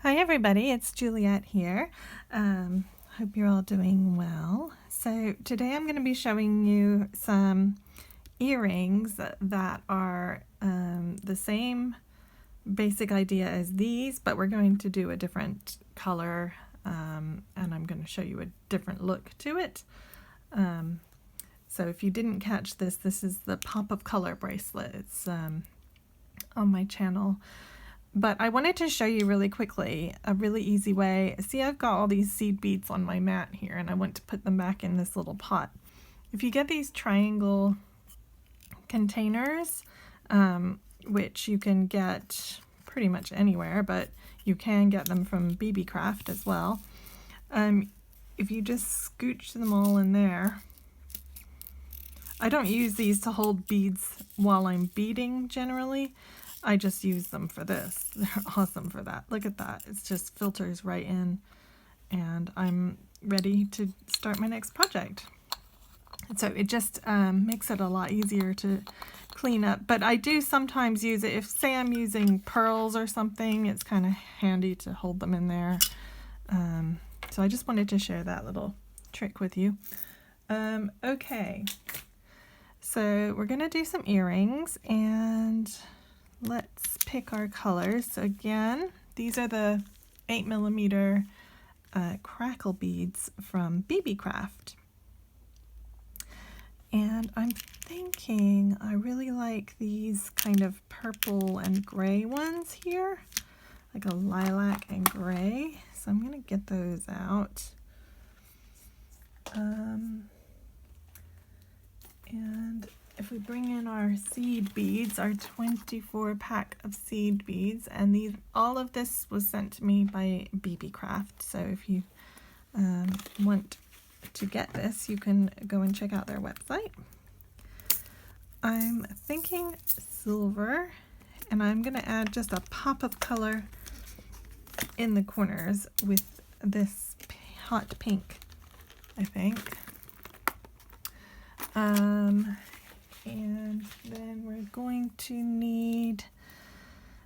Hi everybody, it's Juliet here. Hope you're all doing well. So today I'm going to be showing you some earrings that are the same basic idea as these, but we're going to do a different color and I'm going to show you a different look to it. So if you didn't catch this, this is the Pop of Color bracelet. It's on my channel. But I wanted to show you really quickly a really easy way. See, I've got all these seed beads on my mat here and I want to put them back in this little pot. If you get these triangle containers, which you can get pretty much anywhere, but you can get them from Beebeecraft as well. If you just scooch them all in there. I don't use these to hold beads while I'm beading generally. I just use them for this. They're awesome for that. Look at that. It just filters right in and I'm ready to start my next project. So it just makes it a lot easier to clean up. But I do sometimes use it if, say, I'm using pearls or something. It's kind of handy to hold them in there. So I just wanted to share that little trick with you. Okay. So we're going to do some earrings and let's pick our colors. So again, these are the 8mm crackle beads from Beebeecraft. And I'm thinking I really like these kind of purple and gray ones here, like a lilac and gray. So I'm going to get those out. And if we bring in our seed beads, our 24 pack of seed beads, and these, all of this was sent to me by Beebeecraft. So if you want to get this, you can go and check out their website. I'm thinking silver, and I'm going to add just a pop of color in the corners with this hot pink, I think. And then we're going to need,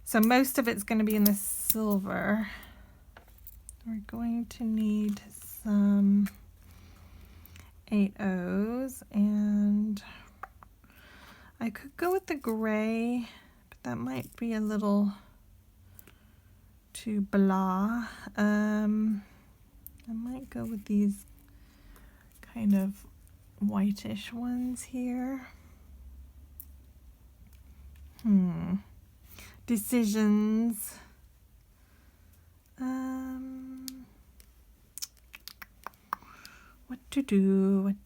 so most of it's going to be in the silver. We're going to need some 8/0s, and I could go with the gray, but that might be a little too blah. I might go with these kind of whitish ones here. Decisions. What to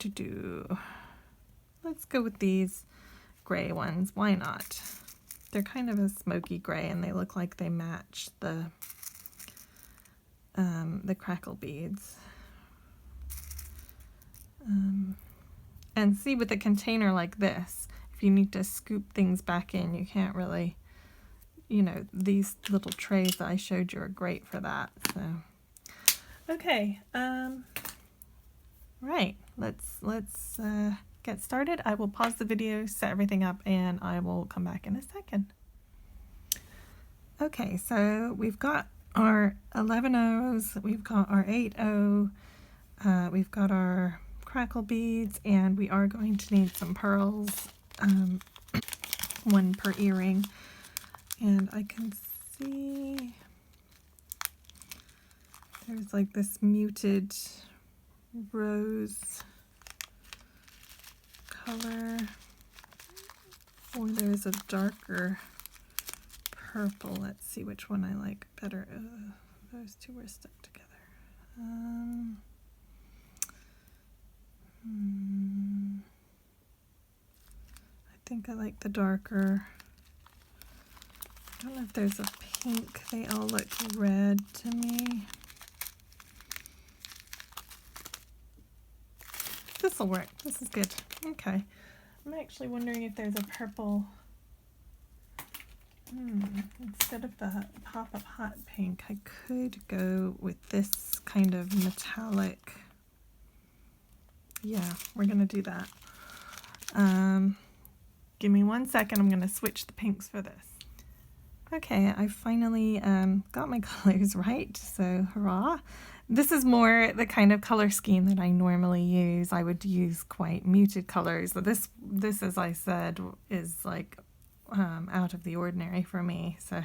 do? Let's go with these gray ones. Why not? They're kind of a smoky gray and they look like they match the crackle beads. And see, with a container like this, if you need to scoop things back in, you can't really, you know, these little trays that I showed you are great for that. So, okay, right, let's get started. I will pause the video, set everything up, and I will come back in a second. Okay, so we've got our 11/0s, we've got our 8/0, we've got our crackle beads, and we are going to need some pearls, one per earring. And I can see there's like this muted rose color, or there's a darker purple. Let's see which one I like better. Those two were stuck together. I think I like the darker. I don't know if there's a pink. They all look red to me. This will work. This is good. Okay. I'm actually wondering if there's a purple. Instead of the pop of hot pink, I could go with this kind of metallic. Yeah, we're going to do that. Give me 1 second. I'm going to switch the pinks for this. Okay, I finally got my colors right, so hurrah. This is more the kind of color scheme that I normally use. I would use quite muted colors. This, as I said, is like out of the ordinary for me. So,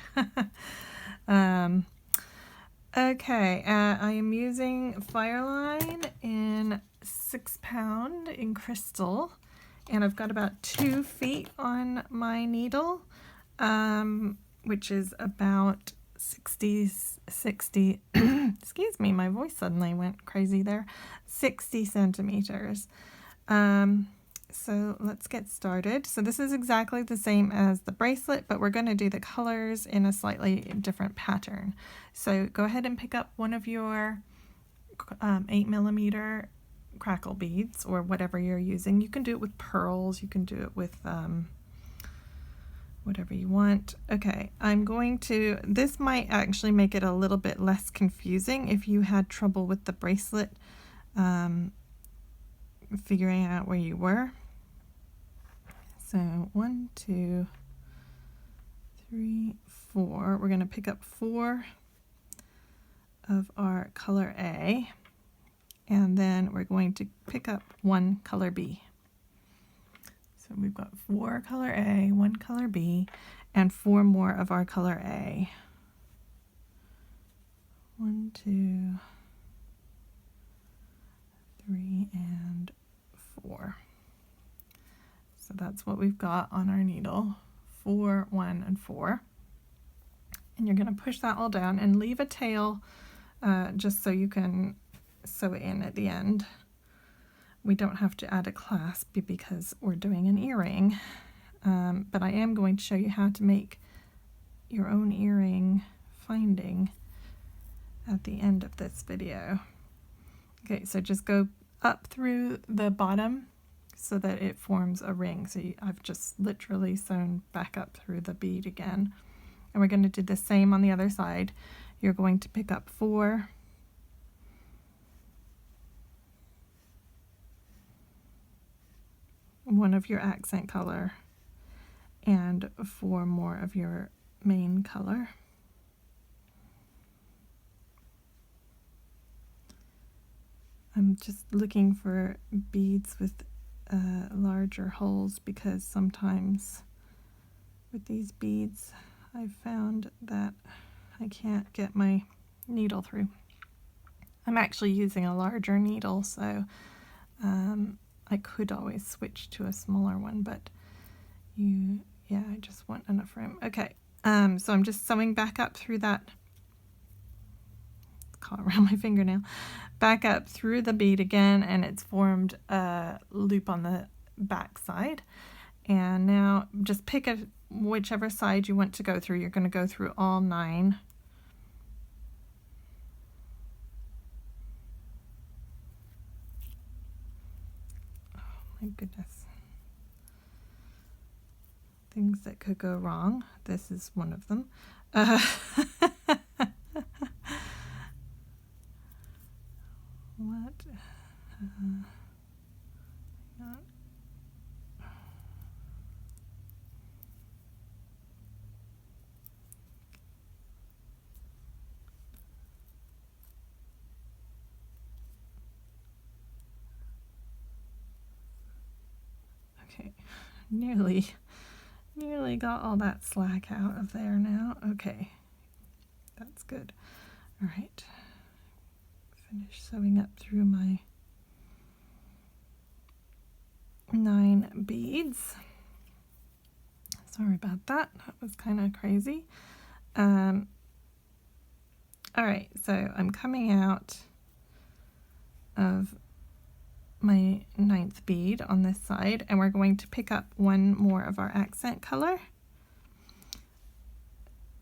okay, I am using Fireline in 6 pound in crystal, and I've got about 2 feet on my needle, which is about 60, excuse me, my voice suddenly went crazy there, 60 centimeters. So let's get started. So this is exactly the same as the bracelet, but we're going to do the colors in a slightly different pattern. So go ahead and pick up one of your 8mm crackle beads or whatever you're using. You can do it with pearls, you can do it with whatever you want. Okay, I'm going to, this might actually make it a little bit less confusing if you had trouble with the bracelet figuring out where you were. So 1, 2, 3, 4. We're going to pick up 4 of our color A, and then we're going to pick up 1 color B. So we've got 4 color A, 1 color B, and 4 more of our color A. 1, 2, 3, and 4. So that's what we've got on our needle, 4, 1, and 4. And you're going to push that all down and leave a tail just so you can sew it in at the end. We don't have to add a clasp because we're doing an earring, but I am going to show you how to make your own earring finding at the end of this video. Okay, so just go up through the bottom so that it forms a ring. So I've just literally sewn back up through the bead again. And we're going to do the same on the other side. You're going to pick up 4. One of your accent color and 4 more of your main color. I'm just looking for beads with larger holes because sometimes with these beads I've found that I can't get my needle through. I'm actually using a larger needle, so I could always switch to a smaller one, but I just want enough room. Okay, so I'm just sewing back up through that, caught around my fingernail, back up through the bead again, and it's formed a loop on the back side. And now just pick whichever side you want to go through. You're going to go through all 9. Oh my goodness. Things that could go wrong. This is one of them. What? Okay, nearly got all that slack out of there now. Okay, that's good. All right, finish sewing up through my 9 beads. Sorry about that. That was kind of crazy. All right, so I'm coming out of my 9th bead on this side, and we're going to pick up 1 more of our accent color.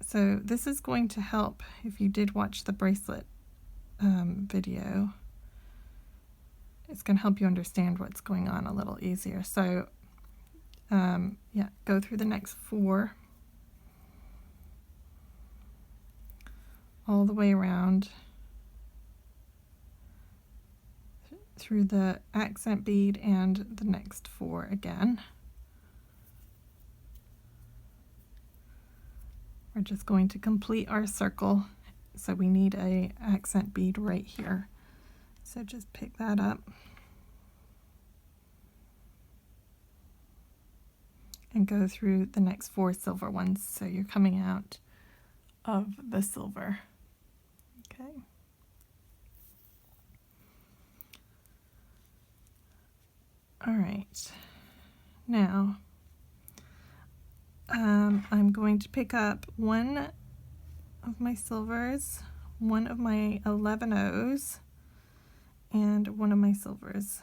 So this is going to help if you did watch the bracelet video. It's going to help you understand what's going on a little easier. So yeah, go through the next 4 all the way around through the accent bead and the next 4 again. we're just going to complete our circle. So we need a accent bead right here. So just pick that up and go through the next 4 silver ones. So you're coming out of the silver. Okay. All right. Now, I'm going to pick up one of my silvers, one of my 11 O's, and one of my silvers.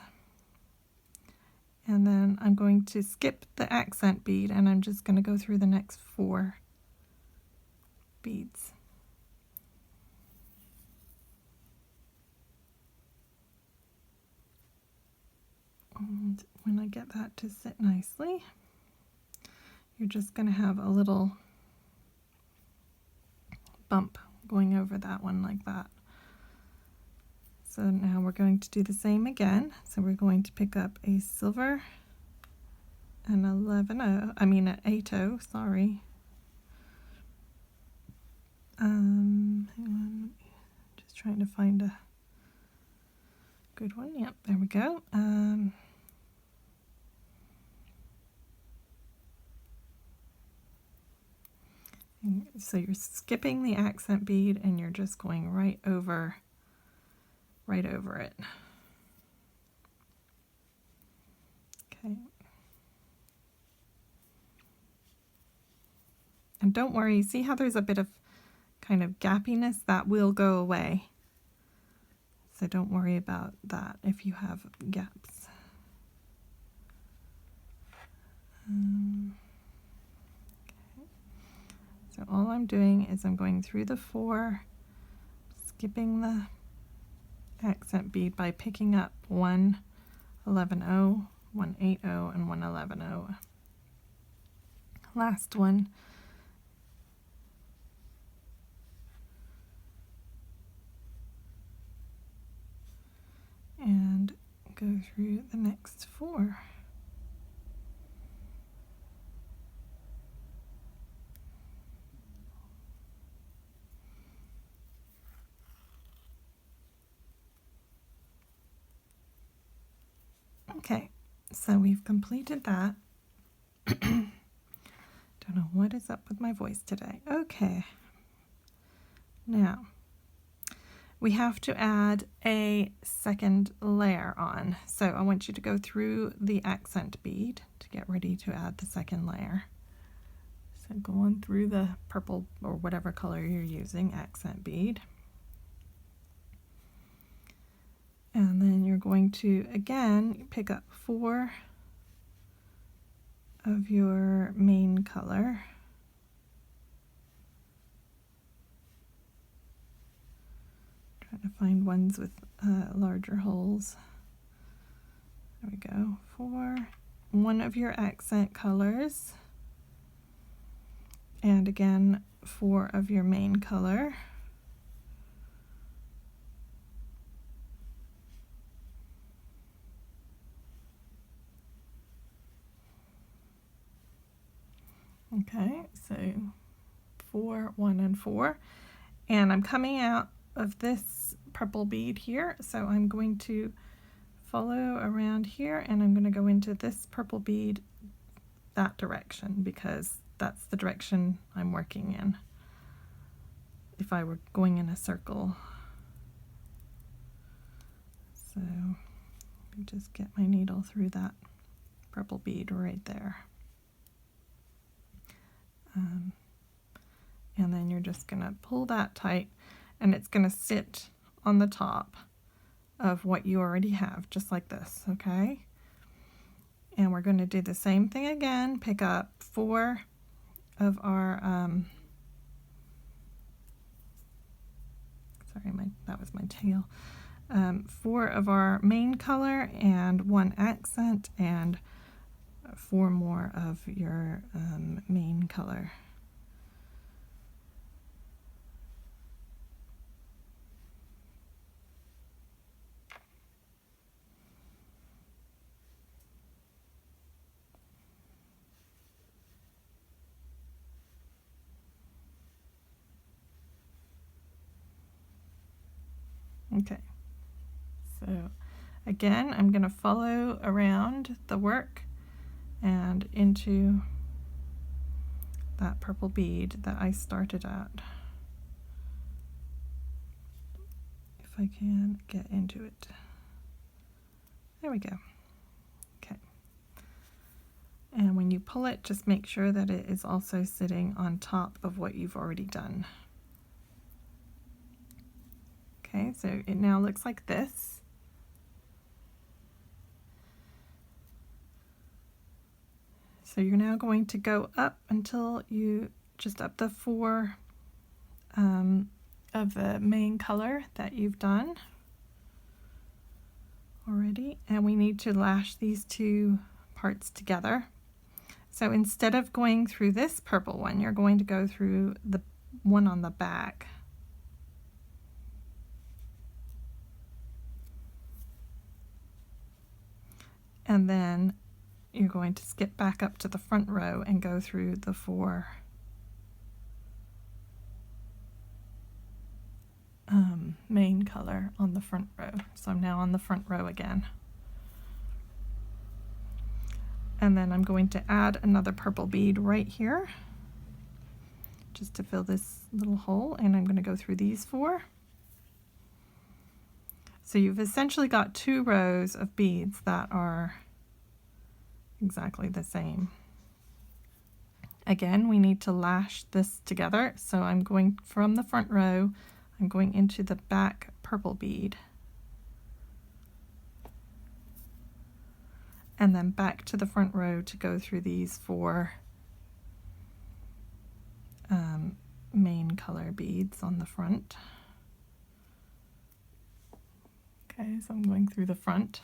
And then I'm going to skip the accent bead and I'm just going to go through the next 4 beads. And when I get that to sit nicely, you're just going to have a little bump going over that one like that. So now we're going to do the same again. So we're going to pick up a silver, an 8O, sorry. Hang on, just trying to find a good one. Yep, there we go. So you're skipping the accent bead and you're just going right over it. Okay. And don't worry, see how there's a bit of kind of gappiness? That will go away. So don't worry about that if you have gaps. Okay. So all I'm doing is I'm going through the 4, skipping the accent bead by picking up one 11O, one 8O, and one 11O. Last one. And go through the next 4. Okay, so we've completed that. Don't know what is up with my voice today. Okay, now we have to add a second layer on. So I want you to go through the accent bead to get ready to add the second layer. So go on through the purple or whatever color you're using accent bead. And then you're going to, again, pick up 4 of your main color. Trying to find ones with larger holes. There we go. 4. One of your accent colors. And again, 4 of your main color. Okay, so 4, 1, and 4. And I'm coming out of this purple bead here, so I'm going to follow around here and I'm going to go into this purple bead that direction because that's the direction I'm working in. If I were going in a circle. So let me just get my needle through that purple bead right there. And then you're just going to pull that tight and it's going to sit on the top of what you already have, just like this, okay? And we're going to do the same thing again, pick up 4 of our, that was my tail, 4 of our main color and 1 accent and 4 more of your main color. Okay, so again, I'm going to follow around the work and into that purple bead that I started at. If I can get into it. There we go. Okay. And when you pull it, just make sure that it is also sitting on top of what you've already done. Okay, so it now looks like this. So you're now going to go up until you just up the 4 of the main color that you've done already, and we need to lash these 2 parts together. So instead of going through this purple one, you're going to go through the one on the back. And then you're going to skip back up to the front row and go through the 4 main color on the front row. So I'm now on the front row again. And then I'm going to add another purple bead right here just to fill this little hole, and I'm going to go through these 4. So you've essentially got 2 rows of beads that are exactly the same. Again, we need to lash this together, so I'm going from the front row, I'm going into the back purple bead, and then back to the front row to go through these 4 main color beads on the front. Okay, so I'm going through the front.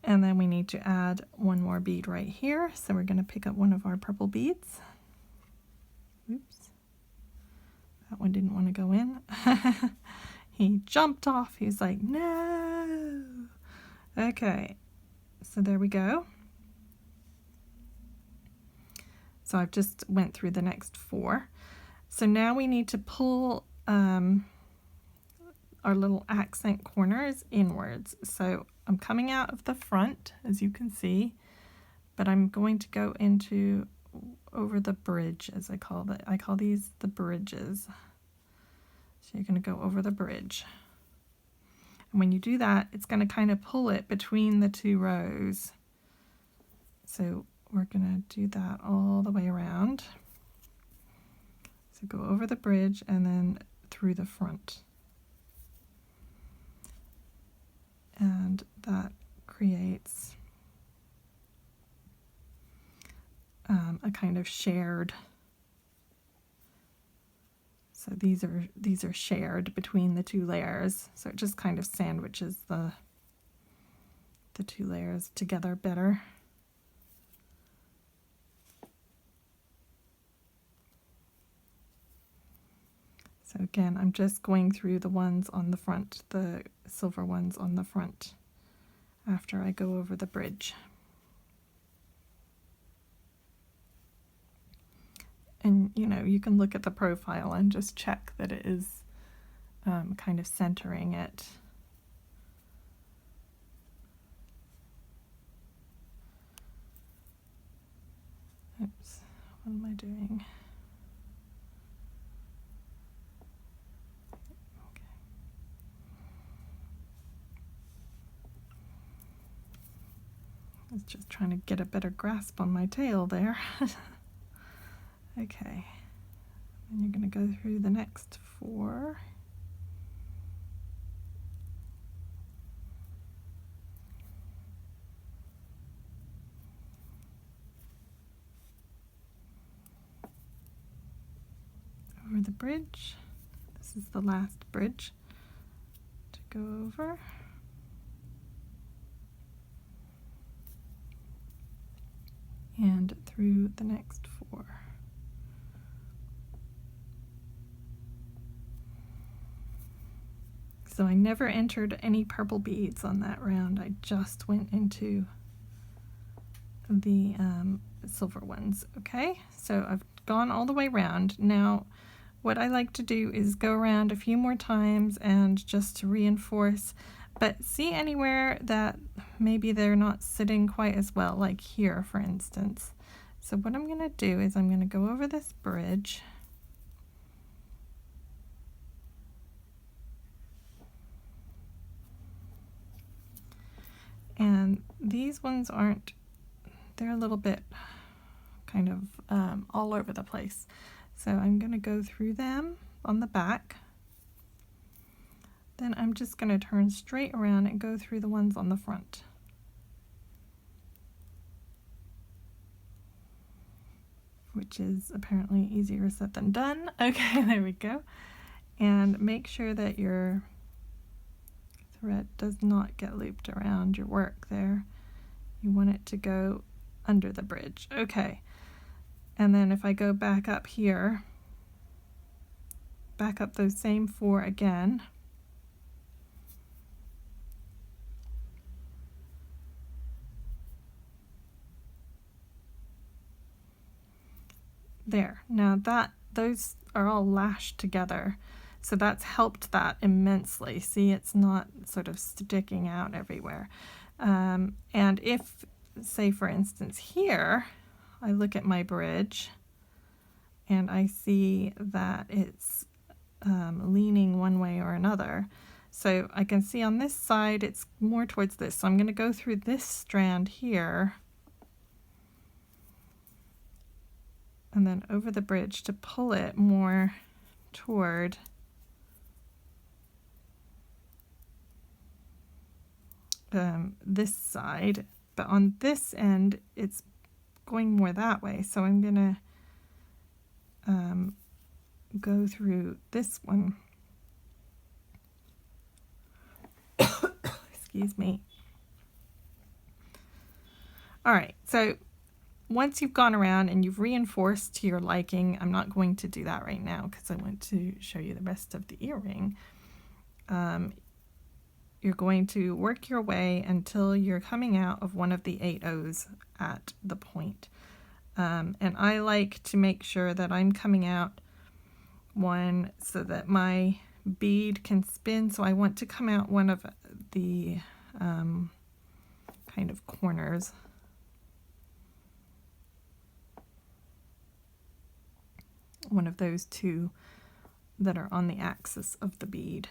And then we need to add 1 more bead right here. So we're going to pick up one of our purple beads. Oops. That one didn't want to go in. He jumped off. He was like, no. Okay, so there we go. So I've just went through the next 4. So now we need to pull our little accent corners inwards. So I'm coming out of the front, as you can see, but I'm going to go into over the bridge, as I call it. I call these the bridges. So you're going to go over the bridge. And when you do that, it's going to kind of pull it between the 2 rows. So we're going to do that all the way around. So go over the bridge and then through the front. And that creates a kind of shared. So these are shared between the 2 layers. So it just kind of sandwiches the 2 layers together better. So again, I'm just going through the ones on the front, the silver ones on the front, after I go over the bridge. And you know, you can look at the profile and just check that it is kind of centering it. Oops, what am I doing? I was just trying to get a better grasp on my tail there. Okay, and you're going to go through the next 4. Over the bridge. This is the last bridge to go over. And through the next 4. So I never entered any purple beads on that round. I just went into the silver ones. Okay, so I've gone all the way around. Now what I like to do is go around a few more times and just to reinforce, but see anywhere that maybe they're not sitting quite as well, like here for instance. So what I'm going to do is I'm going to go over this bridge and these ones aren't, they're a little bit kind of all over the place. So I'm going to go through them on the back. Then I'm just going to turn straight around and go through the ones on the front. Which is apparently easier said than done. Okay, there we go. And make sure that your thread does not get looped around your work there. You want it to go under the bridge. Okay. And then if I go back up here, back up those same 4 again. There. Now those are all lashed together. So that's helped that immensely. See, it's not sort of sticking out everywhere. And if, say for instance here, I look at my bridge and I see that it's leaning one way or another. So I can see on this side it's more towards this. So I'm going to go through this strand here and then over the bridge to pull it more toward this side, but on this end it's going more that way, so I'm gonna go through this one. Excuse me. All right, so once you've gone around and you've reinforced to your liking, I'm not going to do that right now because I want to show you the rest of the earring. You're going to work your way until you're coming out of one of the 8 O's at the point. And I like to make sure that I'm coming out one so that my bead can spin. So I want to come out one of the kind of corners. One of those 2 that are on the axis of the bead.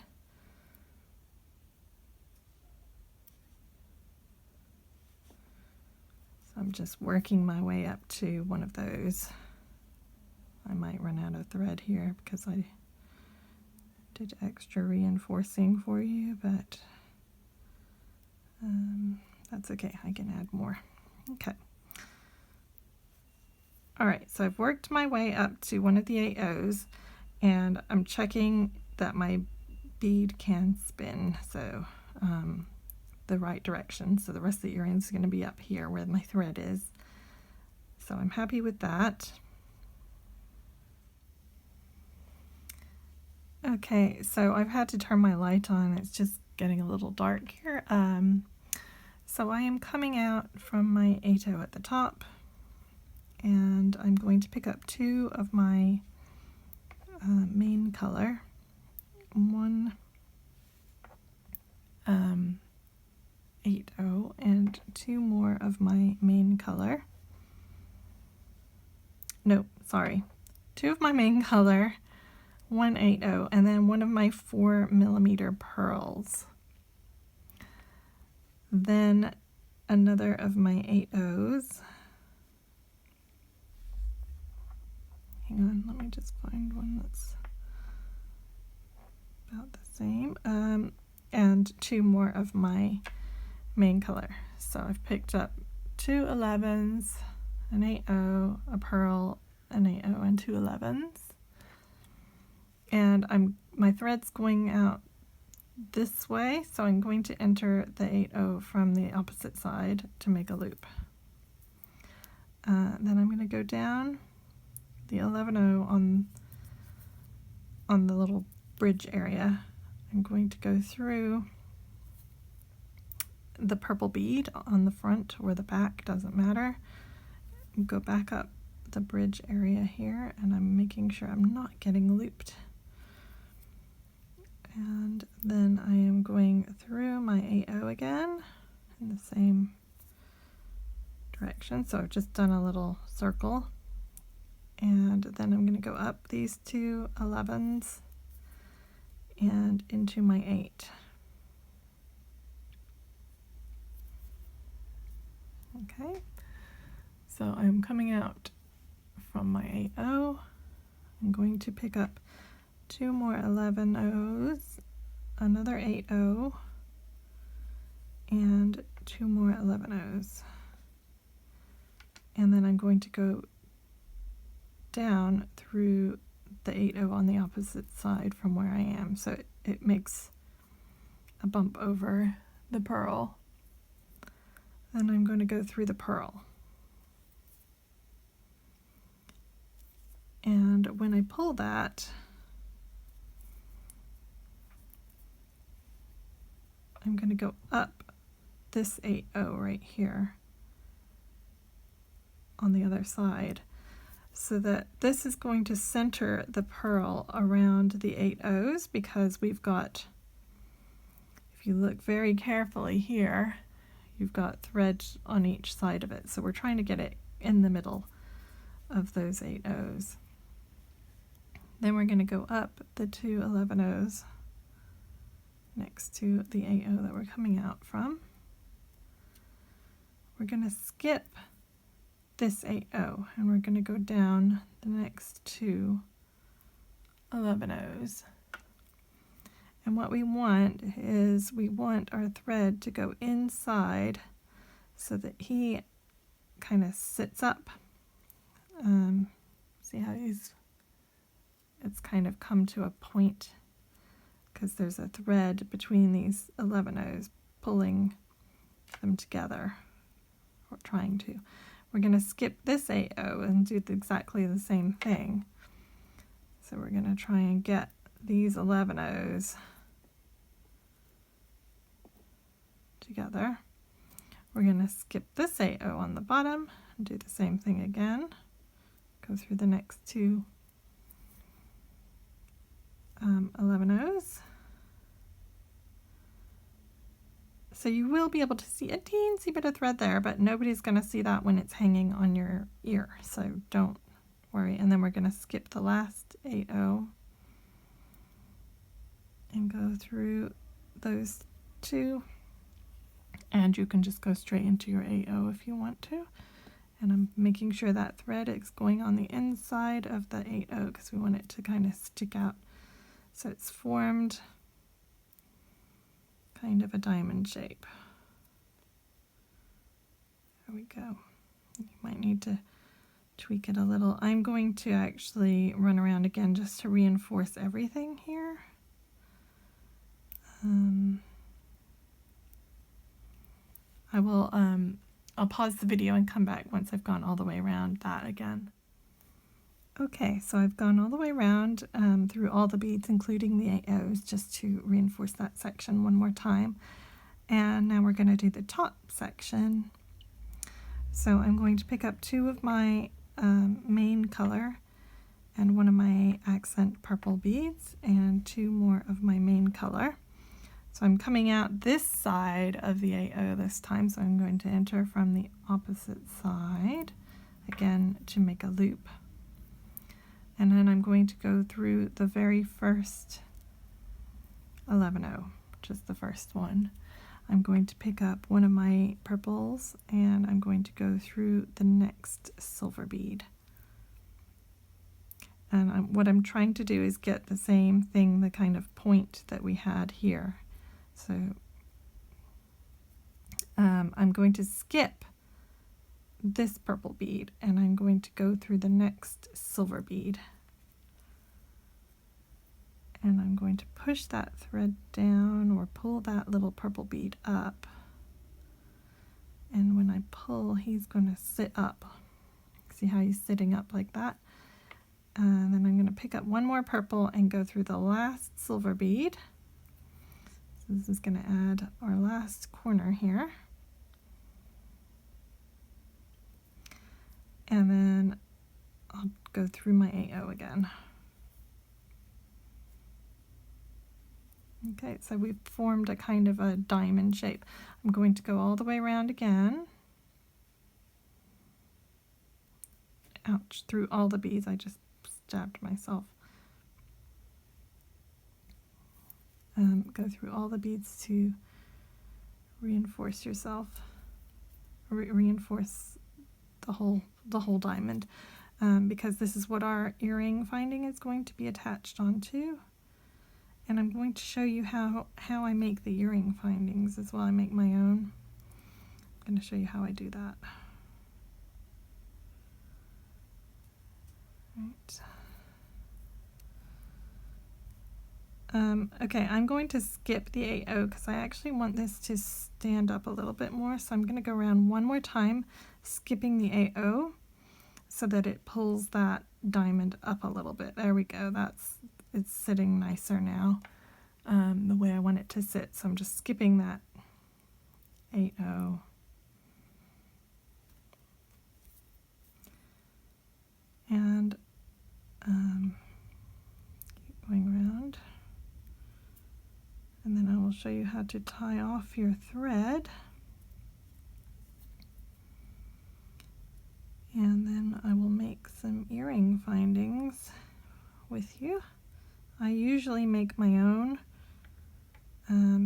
I'm just working my way up to one of those. I might run out of thread here because I did extra reinforcing for you, but that's okay. I can add more. Okay. All right, so I've worked my way up to one of the 8 O's and I'm checking that my bead can spin. So the right direction. So the rest of the earring is going to be up here where my thread is. So I'm happy with that. Okay, so I've had to turn my light on. It's just getting a little dark here. So I am coming out from my 8 O at the top and I'm going to pick up 2 of my main color. One 8O and 2 more of my main color. No, sorry. 2 of my main color, 1 8O, and then 1 of my 4mm pearls. Then another of my 8Os. Hang on, let me just find one that's about the same. And 2 more of my main color. So I've picked up 2 11s, an 8O, a pearl, an 8O, and 2 11s. And my thread's going out this way, so I'm going to enter the 8O from the opposite side to make a loop. Then I'm going to go down the 11O on the little bridge area. I'm going to go through the purple bead on the front or the back, doesn't matter. Go back up the bridge area here, and I'm making sure I'm not getting looped. And then I am going through my 8/0 again in the same direction. So I've just done a little circle, and then I'm going to go up these two 11s and into my 8. Okay, so I'm coming out from my 8/0. I'm going to pick up 2 more 11/0s, another 8/0, and 2 more 11/0s. And then I'm going to go down through the 8/0 on the opposite side from where I am, so it makes a bump over the purl. Then I'm going to go through the purl. And when I pull that, I'm going to go up this 8/0 right here on the other side, so that this is going to center the purl around the 8/0s, because we've got, if you look very carefully here, you've got thread on each side of it. So we're trying to get it in the middle of those 8/0s. Then we're going to go up the 2 11/0s next to the 8/0 that we're coming out from. We're going to skip this 8/0 and we're going to go down the next 2 11/0s. And what we want is we want our thread to go inside so that he kind of sits up. See how it's kind of come to a point because there's a thread between these 11/0s pulling them together, or trying to. We're going to skip this 8/0 and do exactly the same thing. So we're going to try and get these 11/0s together. We're going to skip this 8/0 on the bottom and do the same thing again. Go through the next 2 11/0s. So you will be able to see a teensy bit of thread there, but nobody's going to see that when it's hanging on your ear, so don't worry. And then we're going to skip the last 8/0 and go through those 2, and you can just go straight into your 8/0 if you want to. And I'm making sure that thread is going on the inside of the 8/0 because we want it to kind of stick out, so it's formed kind of a diamond shape. There we go. You might need to tweak it a little. I'm going to actually run around again just to reinforce everything here. I'll pause the video and come back once I've gone all the way around that again. Okay, so I've gone all the way around through all the beads, including the 8/0s, just to reinforce that section one more time. And now we're going to do the top section. So I'm going to pick up 2 of my main color and 1 of my accent purple beads and 2 more of my main color. So I'm coming out this side of the 8/0 this time, so I'm going to enter from the opposite side again to make a loop. And then I'm going to go through the very first 11/0, which is the first one. I'm going to pick up 1 of my purples and I'm going to go through the next silver bead. And what I'm trying to do is get the same thing, the kind of point that we had here. So I'm going to skip this purple bead and I'm going to go through the next silver bead. And I'm going to push that thread down or pull that little purple bead up. And when I pull, he's going to sit up. See how he's sitting up like that? And then I'm going to pick up 1 more purple and go through the last silver bead. So this is going to add our last corner here. And then go through my AO again. Okay, so we've formed a kind of a diamond shape. I'm going to go all the way around again. Ouch, through all the beads. I just stabbed myself. Go through all the beads to reinforce yourself. Reinforce the whole diamond, because this is what our earring finding is going to be attached onto. And I'm going to show you how I make the earring findings as well. I make my own. I'm going to show you how I do that. Right. Okay, I'm going to skip the AO because I actually want this to stand up a little bit more. So I'm going to go around one more time, skipping the AO so that it pulls that diamond up a little bit. There we go. It's sitting nicer now, the way I want it to sit. So I'm just skipping that AO. And keep going around. And then I will show you how to tie off your thread. And then I will make some earring findings with you. I usually make my own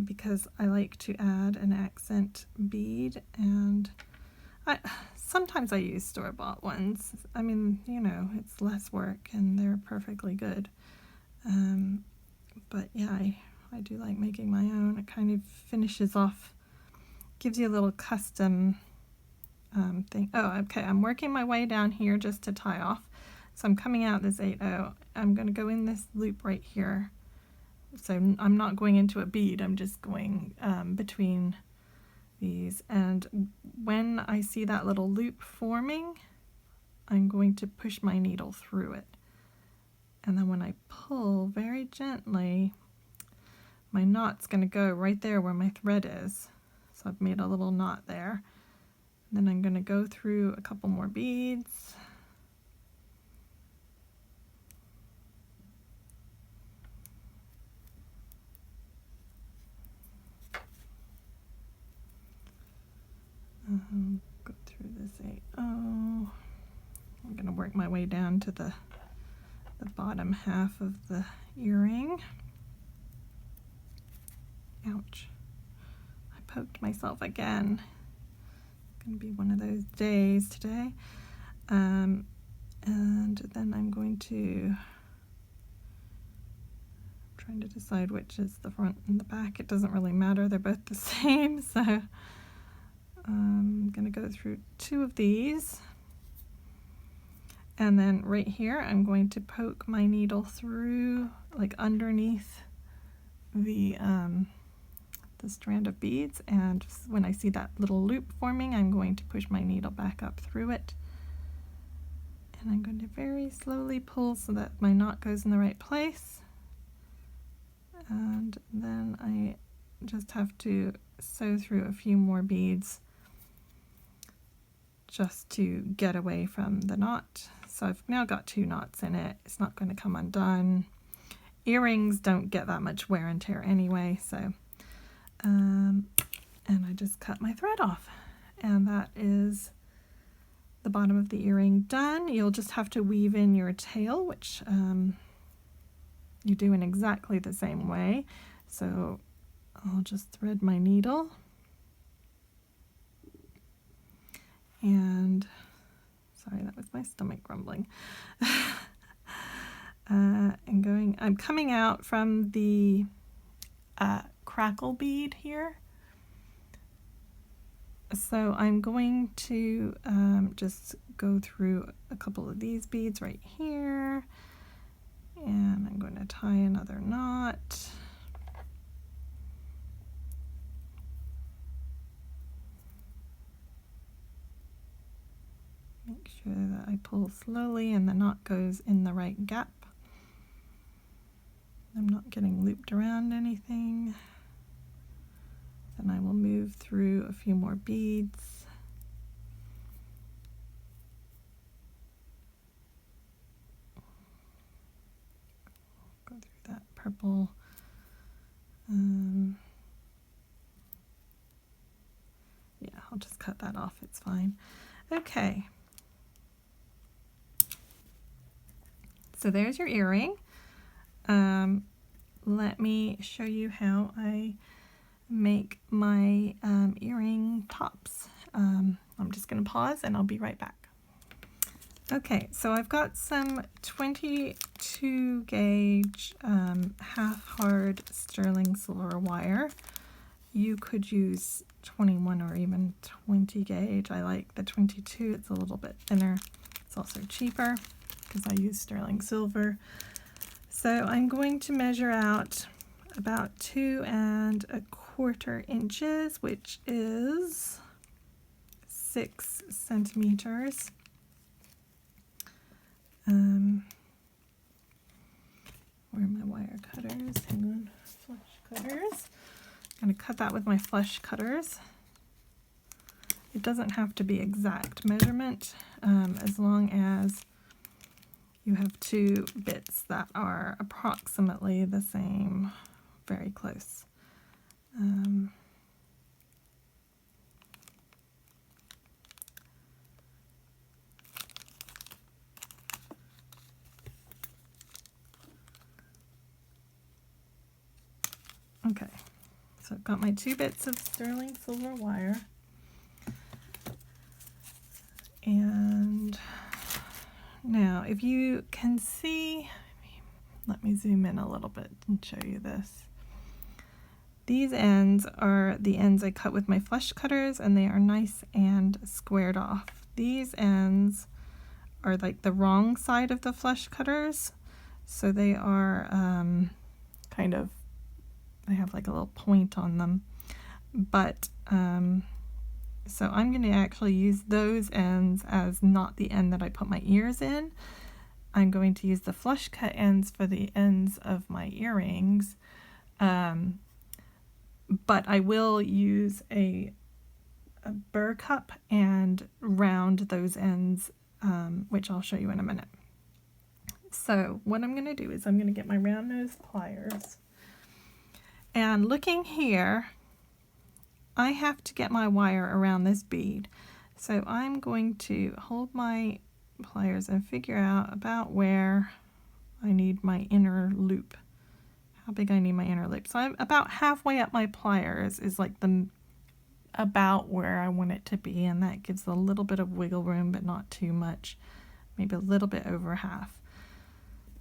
because I like to add an accent bead, and sometimes I use store-bought ones. I mean, you know, it's less work and they're perfectly good. But yeah, I do like making my own. It kind of finishes off, gives you a little custom thing. Oh, okay, I'm working my way down here just to tie off. So I'm coming out this 8/0. I'm going to go in this loop right here. So I'm not going into a bead, I'm just going between these. And when I see that little loop forming, I'm going to push my needle through it. And then when I pull very gently, my knot's going to go right there where my thread is. So I've made a little knot there. And then I'm going to go through a couple more beads. Go through this 8/0. I'm going to work my way down to the bottom half of the earring. Ouch. I poked myself again. It's going to be one of those days today. And then I'm going to, trying to decide which is the front and the back. It doesn't really matter, they're both the same. So I'm going to go through 2 of these. And then right here, I'm going to poke my needle through, like underneath the strand of beads. And when I see that little loop forming, I'm going to push my needle back up through it. And I'm going to very slowly pull so that my knot goes in the right place. And then I just have to sew through a few more beads just to get away from the knot. So I've now got 2 knots in it. It's not going to come undone. Earrings don't get that much wear and tear anyway, so and I just cut my thread off, and that is the bottom of the earring done. You'll just have to weave in your tail, which you do in exactly the same way. So I'll just thread my needle. And sorry, that was my stomach grumbling. I'm coming out from the crackle bead here. So I'm going to just go through a couple of these beads right here, and I'm going to tie another knot. Make sure that I pull slowly and the knot goes in the right gap. I'm not getting looped around anything. Then I will move through a few more beads. purple. Yeah, I'll just cut that off, it's fine. Okay. So there's your earring. Let me show you how I make my earring tops. I'm just going to pause and I'll be right back. Okay, so I've got some 22 gauge half hard sterling silver wire. You could use 21 or even 20 gauge. I like the 22, it's a little bit thinner. It's also cheaper because I use sterling silver. So I'm going to measure out about 2 1/4 inches, which is 6 centimeters. Where are my wire cutters? Hang on, flush cutters. I'm going to cut that with my flush cutters. It doesn't have to be exact measurement, as long as you have 2 bits that are approximately the same, very close. Okay, so I've got my 2 bits of sterling silver wire, and now if you can see, let me zoom in a little bit and show you this. These ends are the ends I cut with my flush cutters, and they are nice and squared off. These ends are like the wrong side of the flush cutters, so they are kind of, they have like a little point on them. But so I'm going to actually use those ends as not the end that I put my ears in. I'm going to use the flush cut ends for the ends of my earrings. But I will use a burr cup and round those ends, which I'll show you in a minute. So what I'm going to do is I'm going to get my round nose pliers. And looking here, I have to get my wire around this bead. So I'm going to hold my pliers and figure out about where I need my inner loop. How big I need my inner loop. So I'm about halfway up my pliers is like about where I want it to be, and that gives a little bit of wiggle room, but not too much, maybe a little bit over half.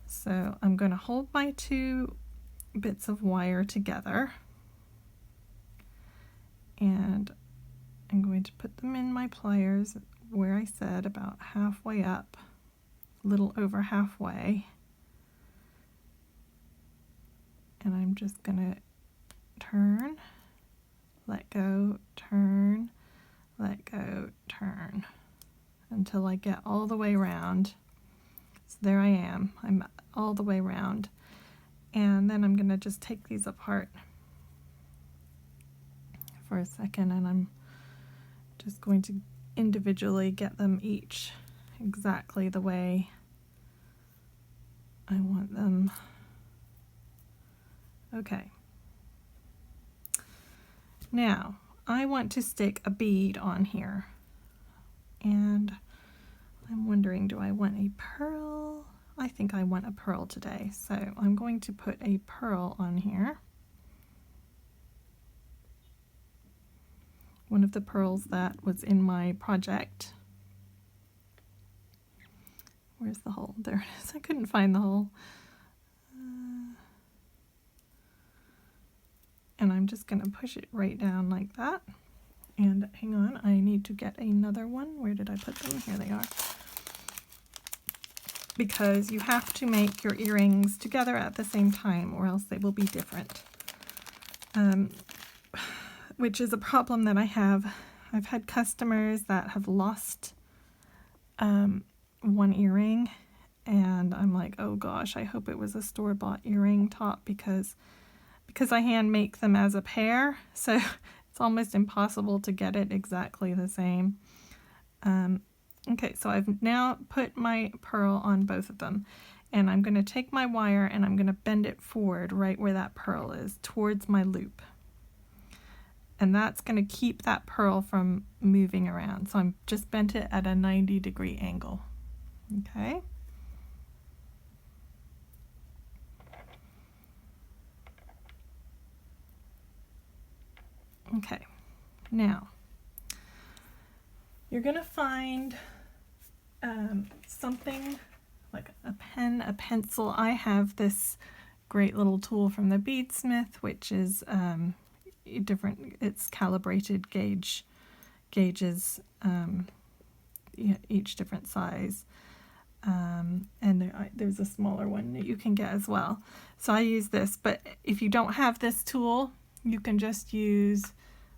So I'm going to hold my 2 bits of wire together, and I'm going to put them in my pliers where I said about halfway up, a little over halfway. And I'm just going to turn, let go, turn, let go, turn, until I get all the way around. So there I am, I'm all the way around. And then I'm going to just take these apart for a second, and I'm just going to individually get them each exactly the way I want them. Okay. Now, I want to stick a bead on here, and I'm wondering, do I want a pearl? I think I want a pearl today, so I'm going to put a pearl on here. One of the pearls that was in my project. Where's the hole? There it is. I couldn't find the hole. And I'm just going to push it right down like that. And hang on, I need to get another one. Where did I put them? Here they are. Because you have to make your earrings together at the same time, or else they will be different. Which is a problem that I have. I've had customers that have lost one earring, and I'm like, oh gosh, I hope it was a store-bought earring top, because I hand make them as a pair, so it's almost impossible to get it exactly the same. Okay, so I've now put my pearl on both of them, And I'm going to take my wire and I'm going to bend it forward right where that pearl is, towards my loop. And that's going to keep that pearl from moving around. So I'm just bent it at a 90-degree angle. Okay. Okay, now you're going to find something like a pen, a pencil. I have this great little tool from the Beadsmith, which is different, it's calibrated gauges, each different size. And there's a smaller one that you can get as well. So I use this, but if you don't have this tool, you can just use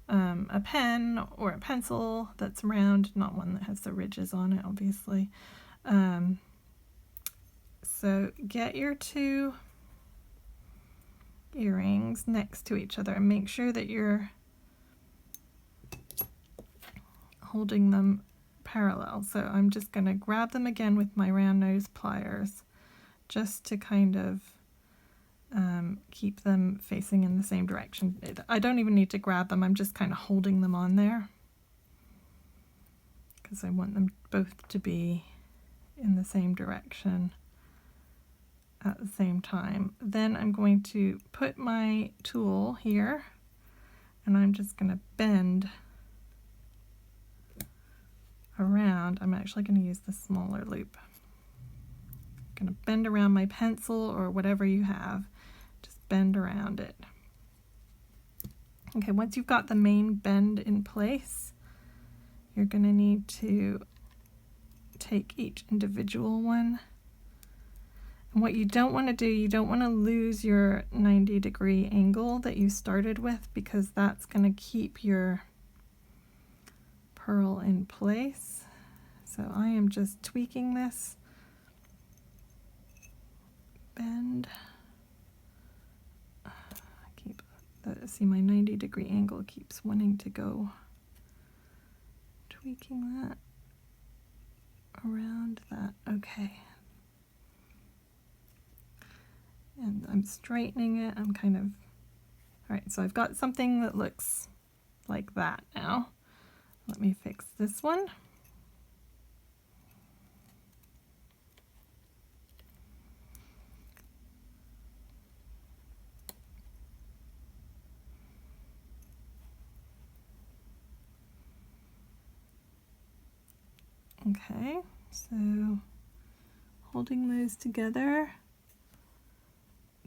a pen or a pencil that's round, not one that has the ridges on it, obviously. So get your two earrings next to each other and make sure that you're holding them parallel. So I'm just going to grab them again with my round nose pliers just to kind of keep them facing in the same direction. I don't even need to grab them, I'm just kind of holding them on there because I want them both to be in the same direction at the same time. Then I'm going to put my tool here and I'm just going to bend around. I'm actually going to use the smaller loop. I'm going to bend around my pencil or whatever you have. Just bend around it. Okay, once you've got the main bend in place, you're going to need to take each individual one. And what you don't want to do, you don't want to lose your 90-degree angle that you started with, because that's going to keep your pearl in place. So I am just tweaking this. Bend. See, my 90-degree angle keeps wanting to go. Tweaking that around that. Okay. And I'm straightening it. I'm kind of, all right, so I've got something that looks like that now. Let me fix this one. Okay, so holding those together,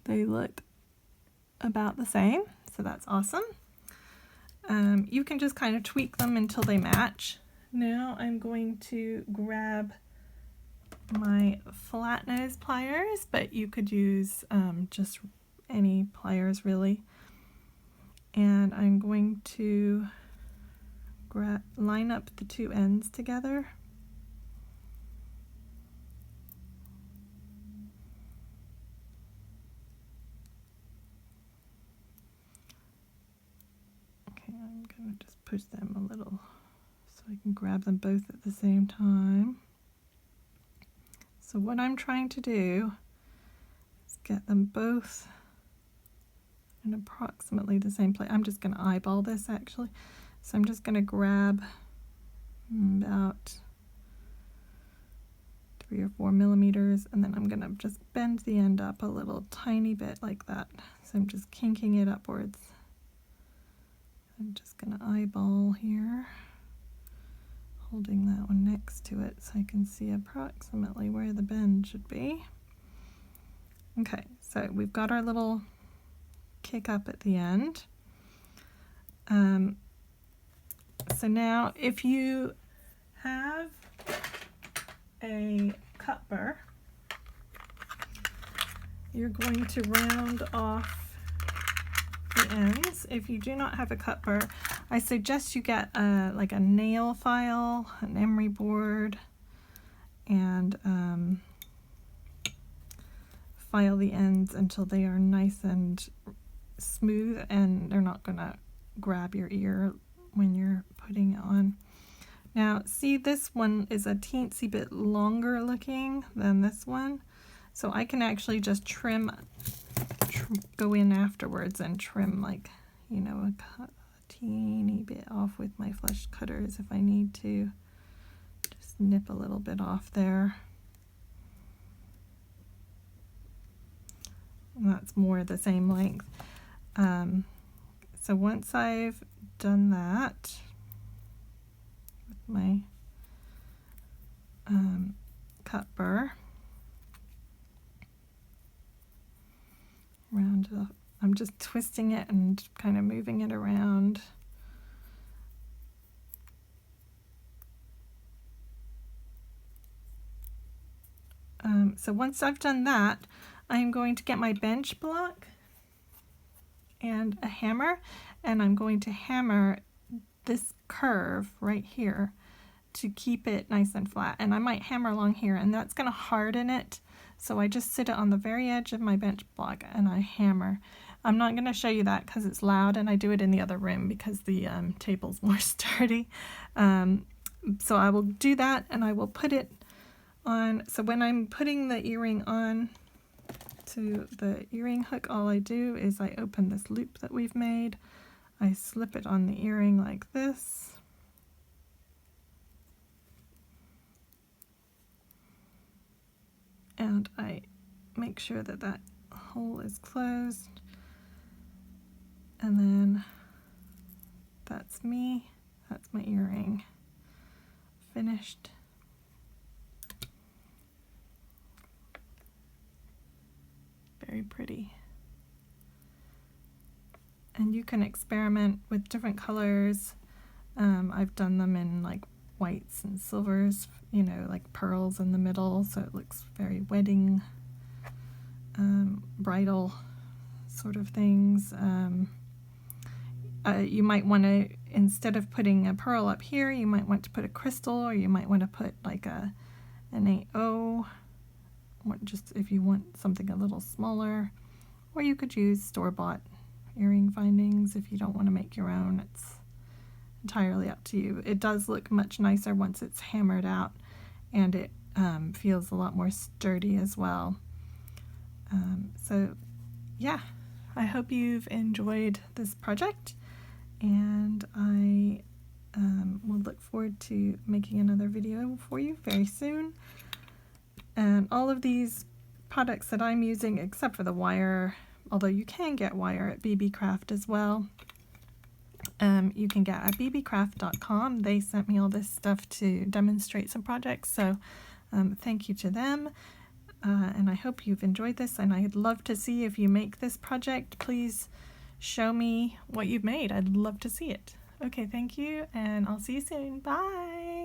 they look about the same, so that's awesome. You can just kind of tweak them until they match. Now I'm going to grab my flat nose pliers, but you could use just any pliers really. And I'm going to line up the two ends together. I'm going to just push them a little so I can grab them both at the same time. So what I'm trying to do is get them both in approximately the same place. I'm just going to eyeball this actually. So I'm just going to grab about 3 or 4 millimeters, and then I'm going to just bend the end up a little tiny bit like that. So I'm just kinking it upwards. I'm just going to eyeball here, holding that one next to it so I can see approximately where the bend should be. Okay, so we've got our little kick up at the end. So now if you have a cut burr, you're going to round off the ends. If you do not have a cut burr, I suggest you get like a nail file, an emery board, and file the ends until they are nice and smooth and they're not gonna grab your ear when you're putting it on. Now see, this one is a teensy bit longer looking than this one, So I can actually just go in afterwards and trim, like, you know, a teeny bit off with my flush cutters if I need to. Just nip a little bit off there. And that's more the same length. So once I've done that with my cut burr, round it up. I'm just twisting it and kind of moving it around. So once I've done that, I'm going to get my bench block and a hammer, and I'm going to hammer this curve right here to keep it nice and flat. And I might hammer along here, and that's going to harden it. So I just sit it on the very edge of my bench block and I hammer. I'm not going to show you that because it's loud, and I do it in the other room because the table's more sturdy. So I will do that, and I will put it on. So when I'm putting the earring on to the earring hook, all I do is I open this loop that we've made. I slip it on the earring like this. And I make sure that that hole is closed. And then that's me. That's my earring. Finished. Very pretty. And you can experiment with different colors. I've done them in like whites and silvers, you know, like pearls in the middle, so it looks very wedding, bridal sort of things. You might want to, instead of putting a pearl up here, you might want to put a crystal, or you might want to put like an 8O, just if you want something a little smaller, or you could use store-bought earring findings if you don't want to make your own. It's entirely up to you. It does look much nicer once it's hammered out, and it feels a lot more sturdy as well. So yeah, I hope you've enjoyed this project, and I will look forward to making another video for you very soon. And all of these products that I'm using, except for the wire, although you can get wire at Beebeecraft as well, you can get at beebeecraft.com. They sent me all this stuff to demonstrate some projects, so thank you to them. And I hope you've enjoyed this, and I'd love to see if you make this project. Please show me what you've made. I'd love to see it. Okay, thank you, and I'll see you soon. Bye!